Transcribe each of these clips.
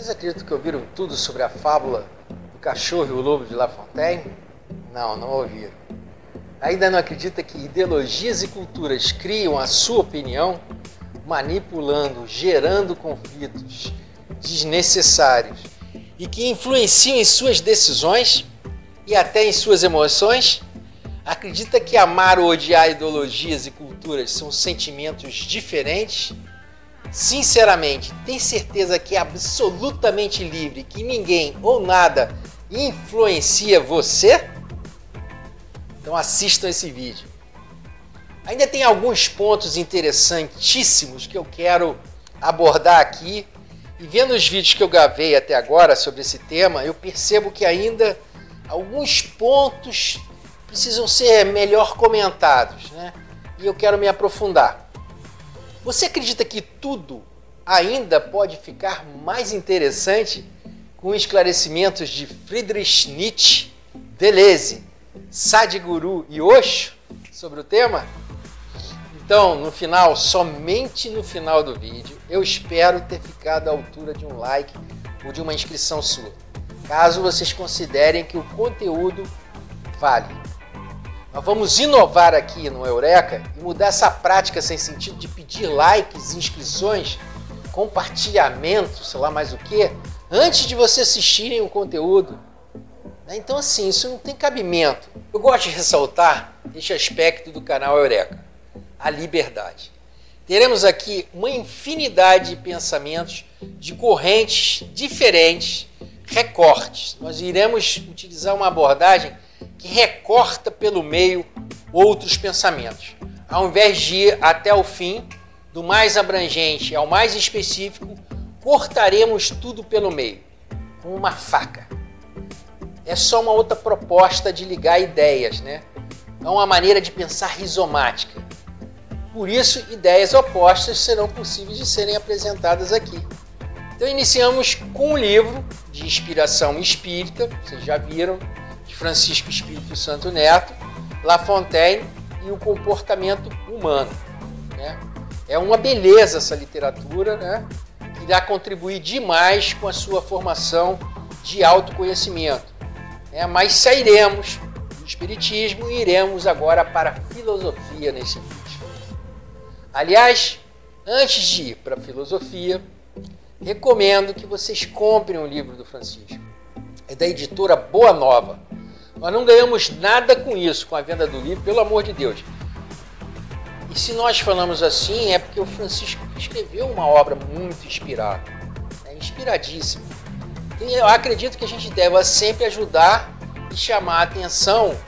Vocês acreditam que ouviram tudo sobre a fábula do cachorro e o lobo de La Fontaine? Não, não ouviram. Ainda não acredita que ideologias e culturas criam a sua opinião, manipulando, gerando conflitos desnecessários e que influenciam em suas decisões e até em suas emoções? Acredita que amar ou odiar ideologias e culturas são sentimentos diferentes? Sinceramente, tem certeza que é absolutamente livre, que ninguém ou nada influencia você? Então assistam esse vídeo. Ainda tem alguns pontos interessantíssimos que eu quero abordar aqui. E vendo os vídeos que eu gravei até agora sobre esse tema, eu percebo que ainda alguns pontos precisam ser melhor comentados, né? E eu quero me aprofundar. Você acredita que tudo ainda pode ficar mais interessante com esclarecimentos de Friedrich Nietzsche, Deleuze, Sadhguru e Osho sobre o tema? Então, no final, somente no final do vídeo, eu espero ter ficado à altura de um like ou de uma inscrição sua, caso vocês considerem que o conteúdo vale. Nós vamos inovar aqui no Eureka e mudar essa prática sem sentido de pedir likes, inscrições, compartilhamento, sei lá mais o que, antes de vocês assistirem o conteúdo. Então assim, isso não tem cabimento. Eu gosto de ressaltar este aspecto do canal Eureka, a liberdade. Teremos aqui uma infinidade de pensamentos de correntes diferentes, recortes. Nós iremos utilizar uma abordagem que recorta pelo meio outros pensamentos. Ao invés de ir até o fim, do mais abrangente ao mais específico, cortaremos tudo pelo meio, com uma faca. É só uma outra proposta de ligar ideias, né? É uma maneira de pensar rizomática. Por isso, ideias opostas serão possíveis de serem apresentadas aqui. Então, iniciamos com um livro de inspiração espírita, vocês já viram, de Francisco Espírito Santo Neto, La Fontaine e o comportamento humano, né? É uma beleza essa literatura, né? Que irá contribuir demais com a sua formação de autoconhecimento. Mas sairemos do espiritismo e iremos agora para a filosofia nesse vídeo. Aliás, antes de ir para a filosofia, recomendo que vocês comprem um livro do Francisco. É da editora Boa Nova. Nós não ganhamos nada com isso, com a venda do livro, pelo amor de Deus. E se nós falamos assim, é porque o Francisco escreveu uma obra muito inspirada, inspiradíssima. E eu acredito que a gente deve sempre ajudar e chamar a atenção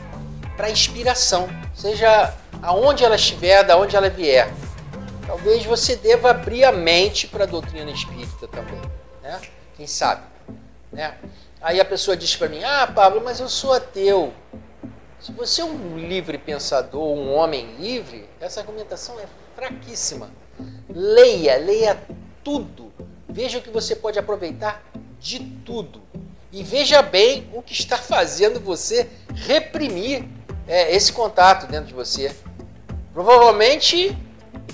para a inspiração, seja aonde ela estiver, da onde ela vier. Talvez você deva abrir a mente para a doutrina espírita também, né? Quem sabe, né? Aí a pessoa diz para mim, Pablo, mas eu sou ateu. Se você é um livre pensador, um homem livre, essa argumentação é fraquíssima. Leia tudo. Veja o que você pode aproveitar de tudo. E veja bem o que está fazendo você reprimir esse contato dentro de você. Provavelmente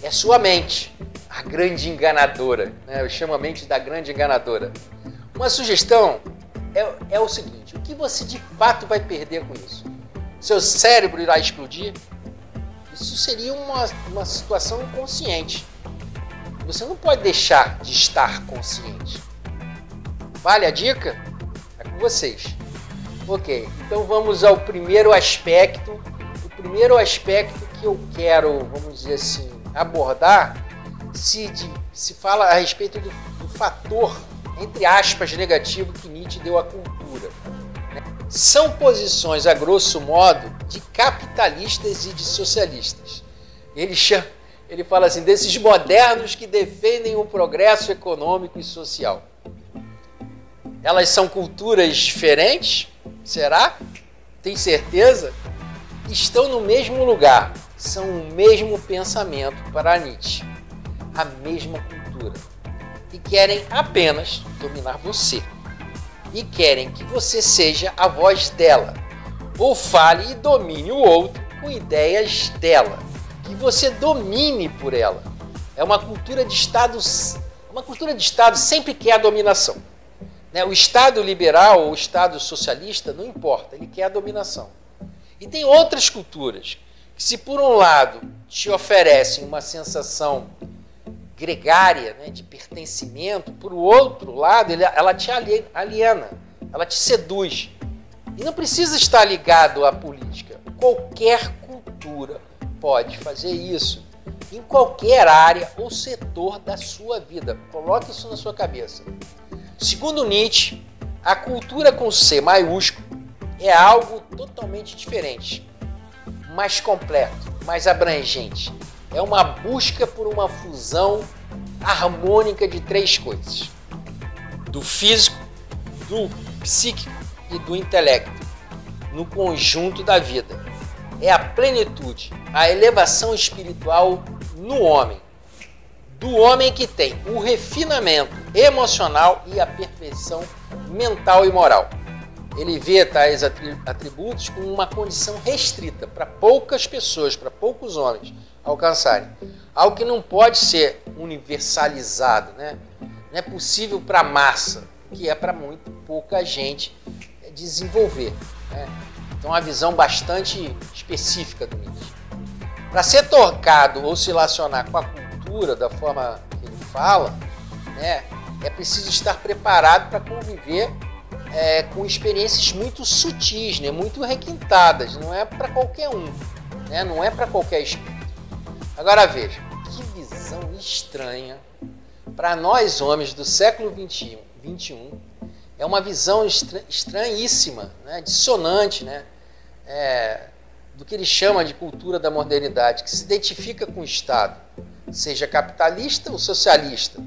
é sua mente, a grande enganadora, né? Eu chamo a mente da grande enganadora. Uma sugestão é o seguinte, o que você de fato vai perder com isso? Seu cérebro irá explodir? Isso seria uma situação inconsciente. Você não pode deixar de estar consciente. Vale a dica? É com vocês. Ok, então vamos ao primeiro aspecto. O primeiro aspecto que eu quero, vamos dizer assim, abordar, se fala a respeito do fator, entre aspas, negativo que Nietzsche deu à cultura. São posições, a grosso modo, de capitalistas e de socialistas. Ele fala assim, desses modernos que defendem o progresso econômico e social. Elas são culturas diferentes? Será? Tem certeza? Estão no mesmo lugar, são o mesmo pensamento para Nietzsche, a mesma cultura. E querem apenas dominar você. E querem que você seja a voz dela, ou fale e domine o outro com ideias dela, que você domine por ela. É uma cultura de Estado sempre quer a dominação. Né? O Estado liberal ou o Estado socialista, não importa, ele quer a dominação. E tem outras culturas que, se por um lado te oferecem uma sensação gregária, né, de pertencimento, por outro lado ela te aliena, ela te seduz. E não precisa estar ligado à política. Qualquer cultura pode fazer isso, em qualquer área ou setor da sua vida. Coloque isso na sua cabeça. Segundo Nietzsche, a cultura com C maiúsculo é algo totalmente diferente, mais completo, mais abrangente. É uma busca por uma fusão harmônica de três coisas: do físico, do psíquico e do intelecto, no conjunto da vida. É a plenitude, a elevação espiritual no homem. Do homem que tem o refinamento emocional e a perfeição mental e moral. Ele vê tais atributos como uma condição restrita para poucas pessoas, para poucos homens alcançarem. Algo que não pode ser universalizado, né? Não é possível para a massa, que é para muito pouca gente desenvolver, né? Então, uma visão bastante específica do Nietzsche. Para ser tocado ou se relacionar com a cultura da forma que ele fala, né, é preciso estar preparado para conviver com experiências muito sutis, né, muito requintadas. Não é para qualquer um, né, não é para qualquer espírito. Agora veja, que visão estranha para nós homens do século XXI. É uma visão estranhíssima, né, dissonante, né, do que ele chama de cultura da modernidade, que se identifica com o Estado, seja capitalista ou socialista.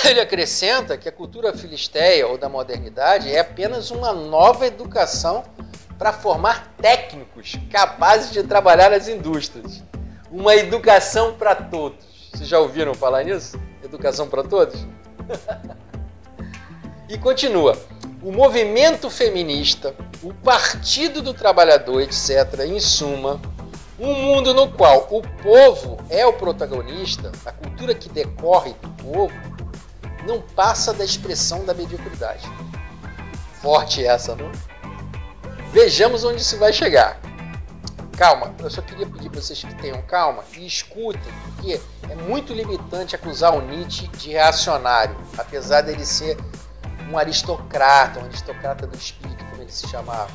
Ele acrescenta que a cultura filisteia ou da modernidade é apenas uma nova educação para formar técnicos capazes de trabalhar nas indústrias. Uma educação para todos. Vocês já ouviram falar nisso? Educação para todos? E continua. O movimento feminista, o Partido do Trabalhador, etc., em suma, um mundo no qual o povo é o protagonista, a cultura que decorre do povo, não passa da expressão da mediocridade. Forte essa, não? Vejamos onde isso vai chegar. Calma, eu só queria pedir para vocês que tenham calma e escutem, porque é muito limitante acusar o Nietzsche de reacionário, apesar dele ser um aristocrata do espírito, como ele se chamava.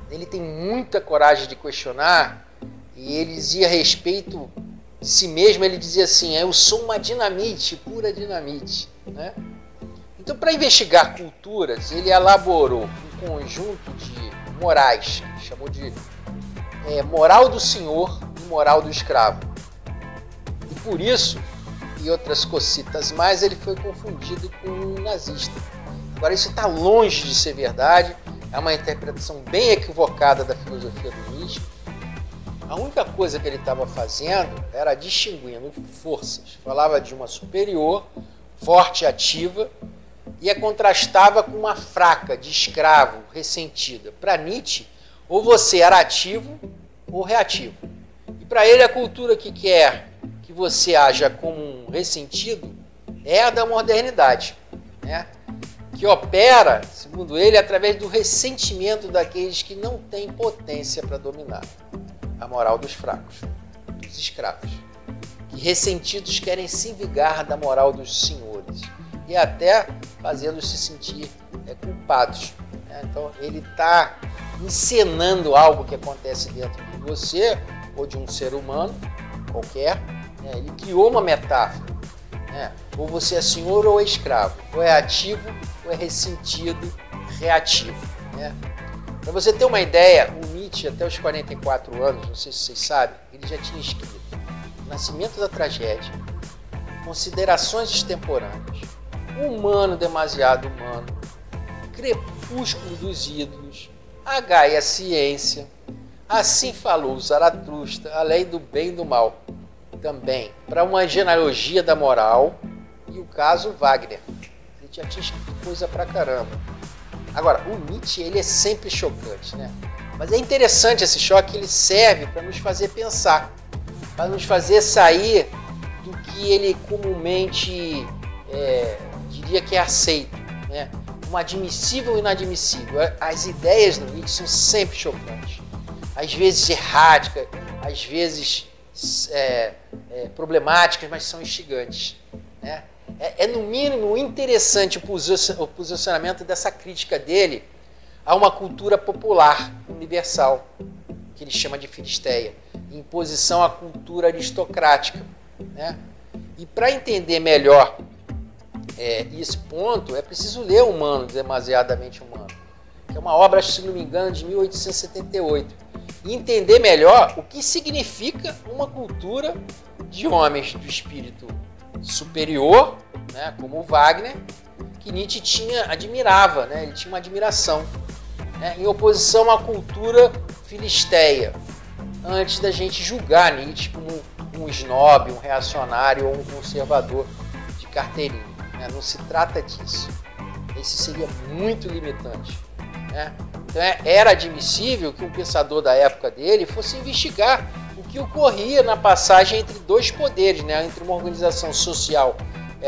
Ele tem muita coragem de questionar, e ele dizia a respeito de si mesmo, ele dizia assim: eu sou uma dinamite, pura dinamite, né? Então, para investigar culturas, ele elaborou um conjunto de morais, que chamou de moral do senhor e moral do escravo. E por isso, e outras cocitas mais, ele foi confundido com um nazista. Agora, isso está longe de ser verdade, é uma interpretação bem equivocada da filosofia do Nietzsche. A única coisa que ele estava fazendo era distinguindo forças. Falava de uma superior, forte e ativa, e a contrastava com uma fraca, de escravo, ressentida. Para Nietzsche, ou você era ativo ou reativo. E para ele, a cultura que quer que você haja como um ressentido é a da modernidade, né? Que opera, segundo ele, através do ressentimento daqueles que não têm potência para dominar. A moral dos fracos, dos escravos. Que ressentidos querem se vingar da moral dos senhores e até fazê-los se sentir culpados. Né? Então, ele está encenando algo que acontece dentro de você ou de um ser humano qualquer. Né? Ele criou uma metáfora. Né? Ou você é senhor ou é escravo, ou é ativo ou é ressentido, reativo. Né? Para você ter uma ideia, o Nietzsche, até os 44 anos, não sei se vocês sabem, ele já tinha escrito O Nascimento da Tragédia, Considerações Extemporâneas, Humano Demasiado Humano, Crepúsculo dos Ídolos, A Gaia Ciência, Assim Falou Zaratustra, A Lei do Bem e do Mal. Também para uma genealogia da moral e o caso Wagner. Ele já tinha escrito coisa pra caramba. Agora, o Nietzsche, ele é sempre chocante, né? Mas é interessante esse choque, ele serve para nos fazer pensar, para nos fazer sair do que ele comumente diria que é aceito, né? como admissível e inadmissível. As ideias do Nietzsche são sempre chocantes, às vezes erráticas, às vezes problemáticas, mas são instigantes, né? É no mínimo interessante o posicionamento dessa crítica dele a uma cultura popular universal, que ele chama de filisteia, em posição à cultura aristocrática, né? E para entender melhor esse ponto, é preciso ler Humano, Demasiadamente Humano, que é uma obra, se não me engano, de 1878, e entender melhor o que significa uma cultura de homens do espírito superior, né, como o Wagner, que Nietzsche admirava, né, ele tinha uma admiração, né, em oposição à cultura filisteia, antes da gente julgar Nietzsche como um snob, um reacionário ou um conservador de carteirinha, né? Não se trata disso. Esse seria muito limitante, né? Então era admissível que um pensador da época dele fosse investigar o que ocorria na passagem entre dois poderes, né? Entre uma organização social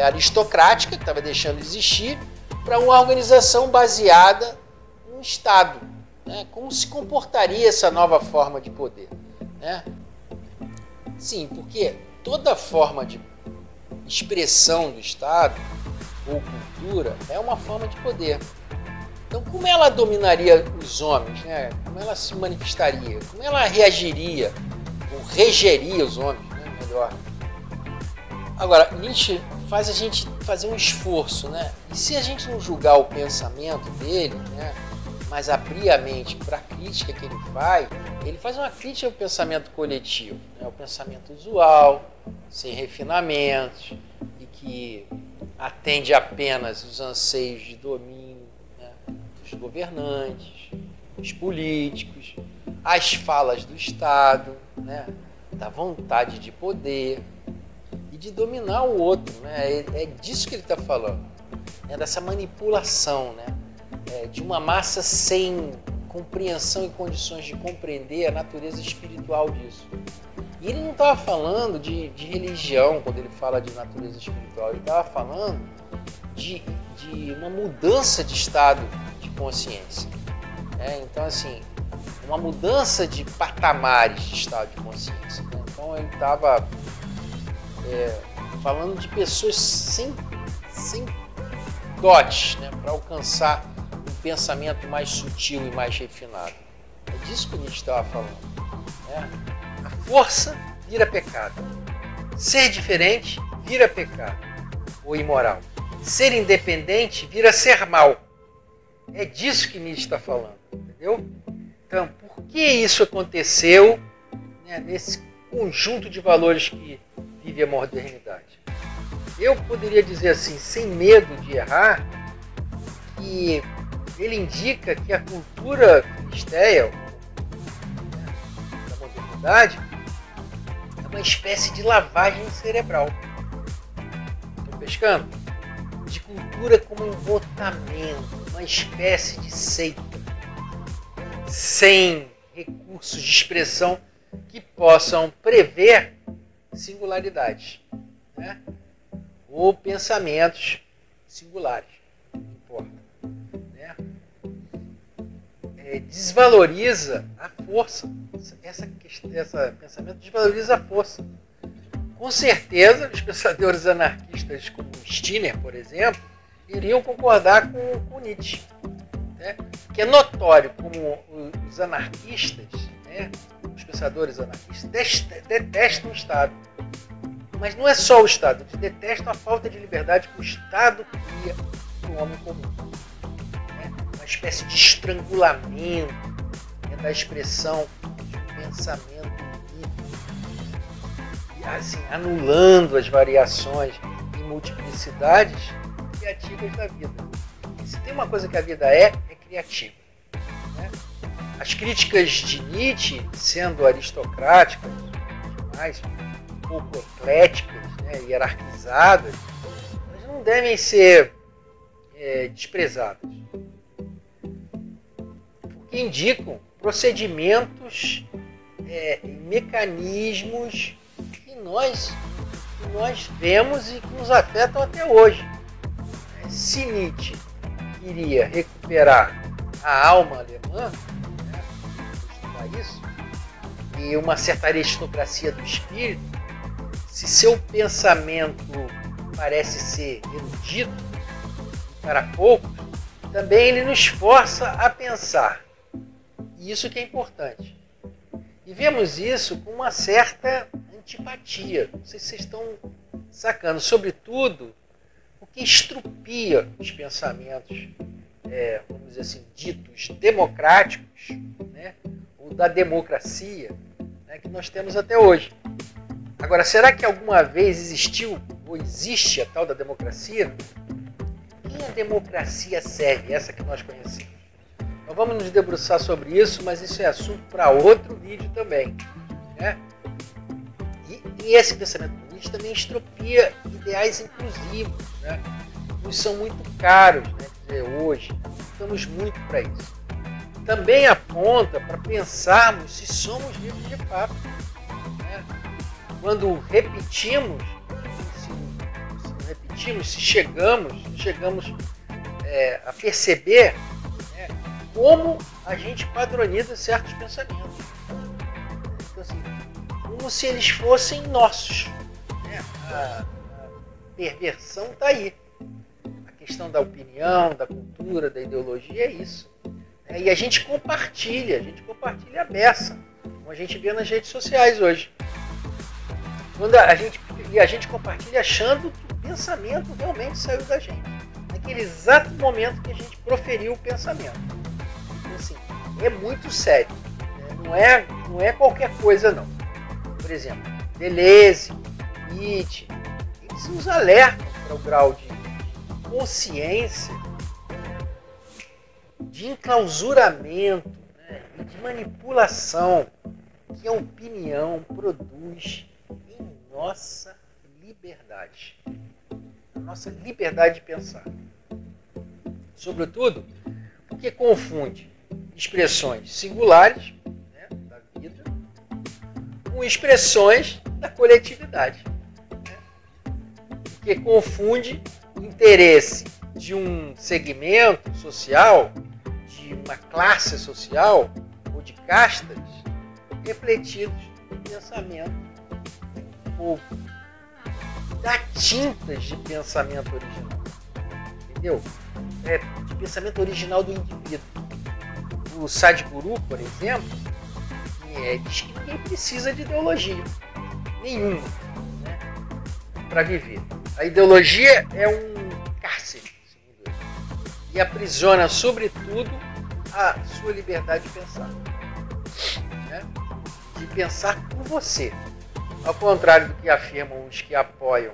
aristocrática, que estava deixando de existir, para uma organização baseada no Estado, né? Como se comportaria essa nova forma de poder, né? Sim, porque toda forma de expressão do Estado ou cultura é uma forma de poder. Então, como ela dominaria os homens, né? Como ela se manifestaria? Como ela reagiria ou regeria os homens, né? Melhor. Agora, Nietzsche faz a gente fazer um esforço, né? E se a gente não julgar o pensamento dele, né, mas abrir a mente para a crítica que ele faz uma crítica ao pensamento coletivo, né? O pensamento usual, sem refinamentos, e que atende apenas os anseios de domínio, né, dos governantes, dos políticos, as falas do Estado, né, da vontade de poder e de dominar o outro, né? É disso que ele está falando, é dessa manipulação, né? De uma massa sem compreensão e condições de compreender a natureza espiritual disso. E ele não estava falando de religião quando ele fala de natureza espiritual, ele estava falando de uma mudança de estado de consciência. Então, assim, uma mudança de patamares de estado de consciência, né? Então, ele estava falando de pessoas sem dotes, né, para alcançar um pensamento mais sutil e mais refinado. É disso que a gente estava falando, né? A força vira pecado. Ser diferente vira pecado ou imoral. Ser independente vira ser mal. É disso que Nietzsche está falando, entendeu? Então, por que isso aconteceu, né, nesse conjunto de valores que vive a modernidade? Eu poderia dizer assim, sem medo de errar, que ele indica que a cultura filisteia, da modernidade, é uma espécie de lavagem cerebral. Estou pescando? De cultura como enbotamento, uma espécie de seita, sem recursos de expressão que possam prever singularidades, né? Ou pensamentos singulares, não importa, né? Desvaloriza a força. Esse pensamento desvaloriza a força. Com certeza, os pensadores anarquistas como Stirner, por exemplo, iriam concordar com Nietzsche, né? Que é notório como os anarquistas, né, os pensadores anarquistas, detestam o Estado. Mas não é só o Estado, eles detestam a falta de liberdade que o Estado cria para o homem comum. Né? Uma espécie de estrangulamento, né, da expressão de um pensamento livre, e, assim, anulando as variações e multiplicidades criativas da vida. E se tem uma coisa que a vida é criativa. Né? As críticas de Nietzsche, sendo aristocráticas, demais, pouco ecléticas, né, hierarquizadas, elas não devem ser desprezadas, porque indicam procedimentos e mecanismos que nós vemos e que nos afetam até hoje. Se Nietzsche iria recuperar a alma alemã, né, estudar isso, e uma certa aristocracia do espírito, se seu pensamento parece ser erudito para poucos, também ele nos força a pensar. E isso que é importante. E vemos isso com uma certa antipatia. Não sei se vocês estão sacando. Sobretudo, o que estrupia os pensamentos, vamos dizer assim, ditos democráticos, né, ou da democracia, né, que nós temos até hoje. Agora, será que alguma vez existiu ou existe a tal da democracia? Quem a democracia serve? Essa que nós conhecemos. Então vamos nos debruçar sobre isso, mas isso é assunto para outro vídeo também, né? E esse pensamento político também estropia ideais inclusivos, né? Nos são muito caros, né? Quer dizer, hoje estamos muito para isso. Também aponta para pensarmos se somos livres de fato, né? Quando repetimos, se chegamos a perceber, né, como a gente padroniza certos pensamentos. Então, assim, como se eles fossem nossos, né? A perversão está aí. A questão da opinião, da cultura, da ideologia é isso. E a gente compartilha a beça, como a gente vê nas redes sociais hoje. Quando a gente compartilha achando que o pensamento realmente saiu da gente. Naquele exato momento que a gente proferiu o pensamento. Então, assim, é muito sério. Né? Não é qualquer coisa, não. Por exemplo, Deleuze, Nietzsche, eles nos alertam para o grau de consciência, de enclausuramento, né, e de manipulação que a opinião produz em nossa liberdade. A nossa liberdade de pensar. Sobretudo, porque confunde expressões singulares, né, da vida com expressões da coletividade. Né? Porque confunde o interesse de um segmento social, de uma classe social ou de castas refletidos no pensamento do povo. Dá tintas de pensamento original. Entendeu? De pensamento original do indivíduo. O Sadhguru, por exemplo, diz que ninguém precisa de ideologia nenhuma, né, para viver. A ideologia é um cárcere, segundo ele, e aprisiona, sobretudo, a sua liberdade de pensar. Né? De pensar por você. Ao contrário do que afirmam os que apoiam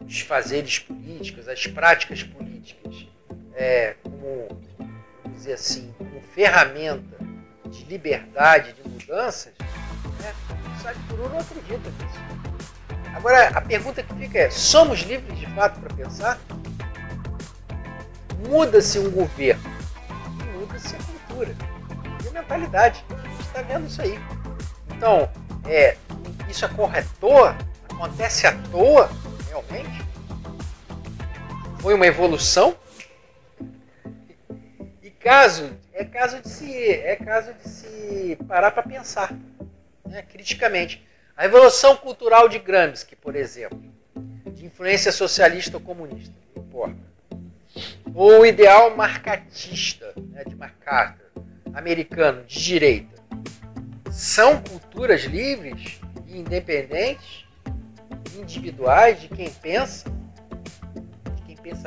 os fazeres políticos, as práticas políticas, como, vamos dizer assim, como ferramenta de liberdade, de mudanças, né? O Sadhguru não acredita nisso. Agora, a pergunta que fica é: somos livres de fato para pensar? Muda-se um governo e muda-se a cultura e a mentalidade. A gente está vendo isso aí. Então, isso ocorre à toa? Acontece à toa, realmente? Foi uma evolução? E é caso de se parar para pensar, né, criticamente. A revolução cultural de Gramsci, por exemplo, de influência socialista ou comunista, não importa. Ou o ideal marcatista, né, de MacArthur, americano, de direita. São culturas livres e independentes, individuais, de quem pensa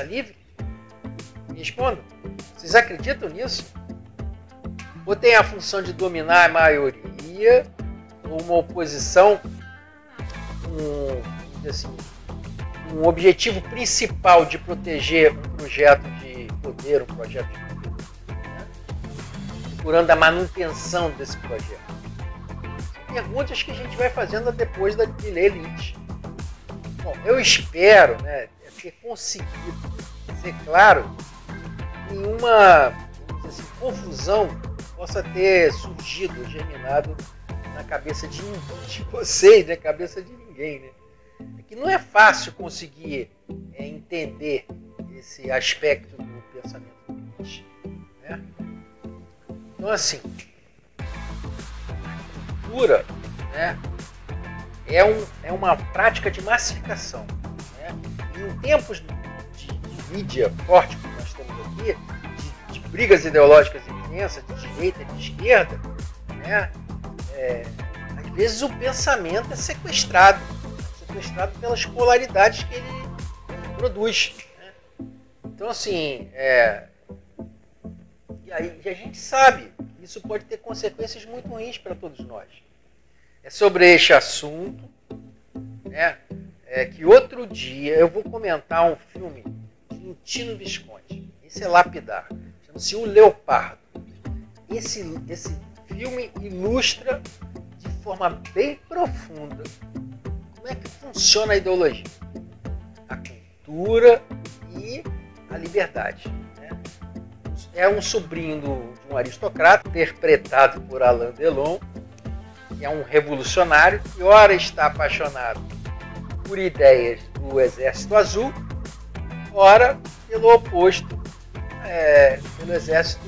livre? Me respondam. Vocês acreditam nisso? Ou tem a função de dominar a maioria, ou uma oposição, um objetivo principal de proteger um projeto de poder, né? Procurando a manutenção desse projeto. São perguntas que a gente vai fazendo depois de ler Nietzsche. Bom, eu espero, né, ter conseguido ser claro, nenhuma, vamos dizer assim, confusão possa ter surgido, germinado na cabeça de vocês, na cabeça de ninguém, né? É que não é fácil conseguir entender esse aspecto do pensamento. fonte. Né? Então, assim, a cultura, né, é uma prática de massificação. Né? E em tempos de mídia forte, como nós temos aqui, de brigas ideológicas intensas, de direita e de esquerda, né, às vezes o pensamento é sequestrado pelas polaridades que ele produz. Né? Então, assim, e a gente sabe que isso pode ter consequências muito ruins para todos nós. É sobre este assunto, né, que outro dia eu vou comentar um filme de Tino Visconti. Esse é lapidar. Chama-se O Leopardo. Esse filme ilustra de forma bem profunda como é que funciona a ideologia, a cultura e a liberdade. Né? É um sobrinho de um aristocrata, interpretado por Alain Delon, que é um revolucionário que ora está apaixonado por ideias do Exército Azul, ora pelo oposto, pelo Exército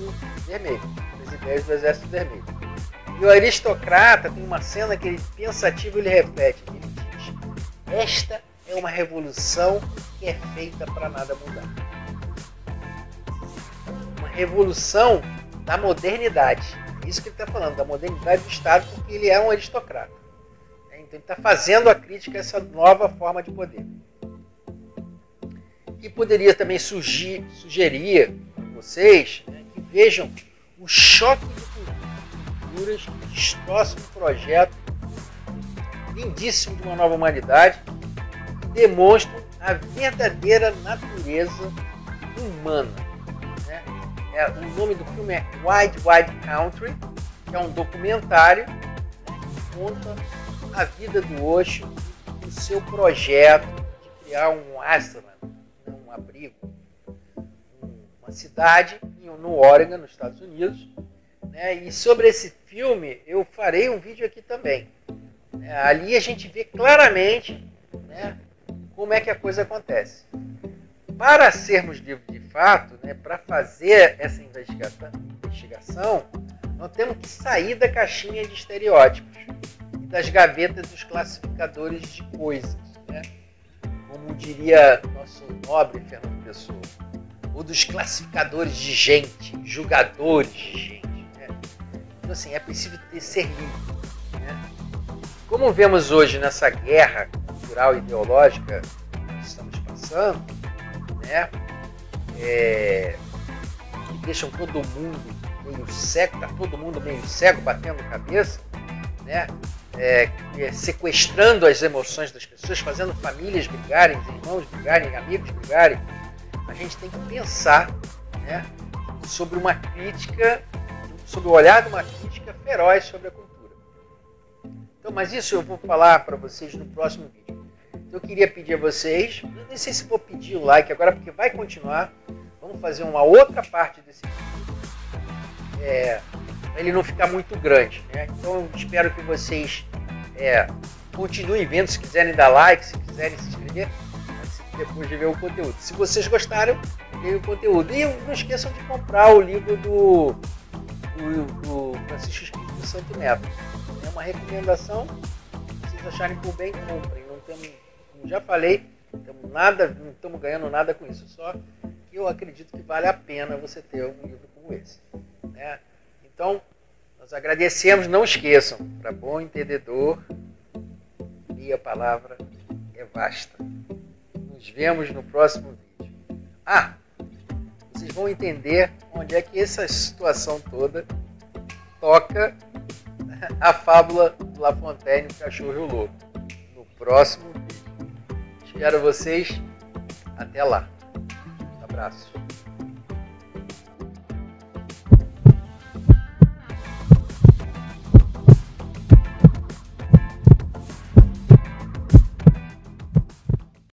Vermelho, as ideias do Exército Vermelho. E o aristocrata tem uma cena que ele, pensativo, ele repete, ele diz: esta é uma revolução que é feita para nada mudar. Uma revolução da modernidade. Isso que ele está falando, da modernidade do Estado, porque ele é um aristocrata. Então ele está fazendo a crítica a essa nova forma de poder. E poderia também sugerir a vocês, né, que vejam o choque de culturas, esse próximo projeto lindíssimo de uma nova humanidade, que demonstram a verdadeira natureza humana. Né? O nome do filme é Wild Wild Country, que é um documentário, né, que conta a vida do Osho e o seu projeto de criar um ashram, um abrigo, uma cidade no Oregon, nos Estados Unidos. Né? E sobre esse filme eu farei um vídeo aqui também. Ali a gente vê claramente, né, como é que a coisa acontece. Para sermos livres de fato, né, para fazer essa investigação, nós temos que sair da caixinha de estereótipos e das gavetas dos classificadores de coisas, né? Como diria nosso nobre Fernando Pessoa, ou dos classificadores de gente, julgadores de gente. Né? Então, assim, é preciso ser livre. Né? Como vemos hoje nessa guerra cultural e ideológica que estamos passando, né? Que deixam todo mundo meio cego, está todo mundo meio cego, batendo cabeça, né? Sequestrando as emoções das pessoas, fazendo famílias brigarem, irmãos brigarem, amigos brigarem. A gente tem que pensar, né, sobre uma crítica, sobre o olhar de uma crítica feroz sobre a cultura. Então, mas isso eu vou falar para vocês no próximo vídeo. Então, eu queria pedir a vocês, não sei se vou pedir o like agora, porque vai continuar. Vamos fazer uma outra parte desse vídeo, para ele não ficar muito grande. Né? Então, eu espero que vocês continuem vendo, se quiserem dar like, se quiserem se inscrever, depois de ver o conteúdo. Se vocês gostaram, veja o conteúdo. E não esqueçam de comprar o livro do Francisco Espírito Santo Neto. É uma recomendação, se vocês acharem por bem, comprem. Não temos, como já falei, não estamos ganhando nada com isso. Só que eu acredito que vale a pena você ter um livro como esse. Né? Então, nós agradecemos. Não esqueçam, para bom entendedor, a palavra é vasta. Nos vemos no próximo vídeo. Vocês vão entender onde é que essa situação toda toca a fábula do La Fontaine, o cachorro e o lobo, no próximo vídeo. Espero vocês. Até lá. Um abraço.